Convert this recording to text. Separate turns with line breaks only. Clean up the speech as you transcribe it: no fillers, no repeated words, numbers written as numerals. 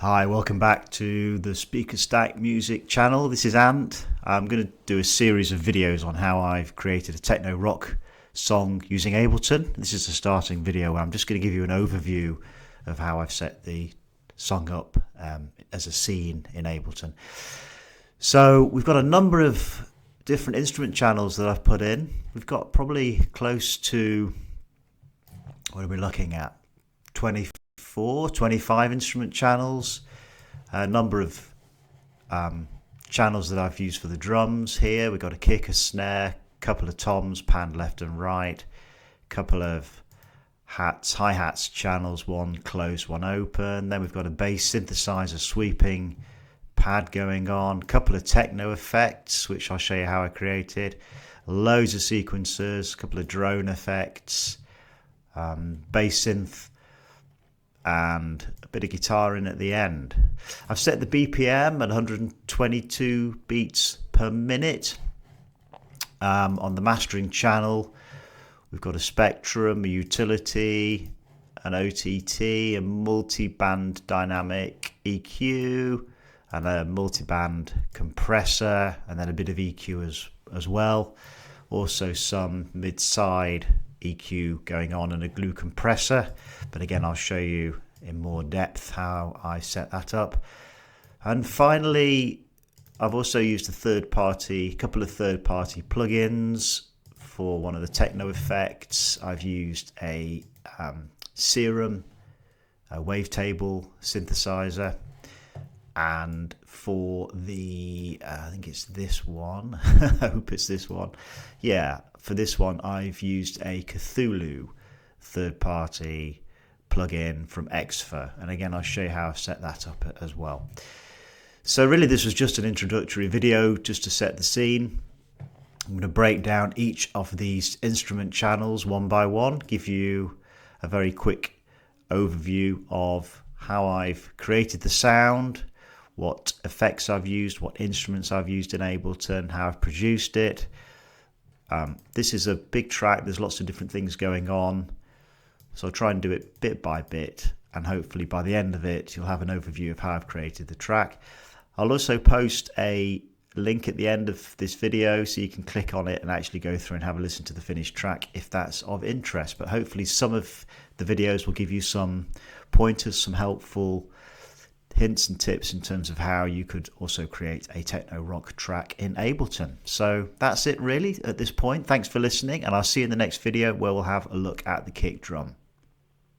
Hi, welcome back to the Speakerstack music channel. This is Ant. I'm going to do a series of videos on how I've created a techno rock song using Ableton. This is a starting video where I'm just going to give you an overview of how I've set the song up as a scene in Ableton. So we've got a number of different instrument channels that I've put in. We've got probably close to, what are we looking at, 25 instrument channels, a number of channels that I've used for the drums here. We've got a kick, a snare, couple of toms panned left and right, couple of hi-hats channels, one closed, one open. Then we've got a bass synthesizer sweeping pad going on, couple of techno effects, which I'll show you how I created, loads of sequencers, a couple of drone effects, bass synth, and a bit of guitar in at the end. I've set the BPM at 122 beats per minute. On the mastering channel, we've got a spectrum, a utility, an OTT, a multi-band dynamic EQ, and a multi-band compressor, and then a bit of EQ as well. Also some mid-side EQ going on and a glue compressor, but again I'll show you in more depth how I set that up. And finally, I've also used a couple of third-party plugins for one of the techno effects. I've used a Serum, a wavetable synthesizer, and for the I think it's this one I hope it's this one, yeah, for this one I've used a Cthulhu third-party plugin from Xfer, and again I'll show you how I've set that up as well. So really this was just an introductory video just to set the scene. I'm going to break down each of these instrument channels one by one, give you a very quick overview of how I've created the sound, what effects I've used, what instruments I've used in Ableton, how I've produced it. This is a big track, there's lots of different things going on, so I'll try and do it bit by bit, and hopefully by the end of it you'll have an overview of how I've created the track. I'll also post a link at the end of this video so you can click on it and actually go through and have a listen to the finished track if that's of interest, but hopefully some of the videos will give you some pointers, some helpful hints and tips in terms of how you could also create a techno rock track in Ableton. So that's it really at this point. Thanks for listening, and I'll see you in the next video where we'll have a look at the kick drum.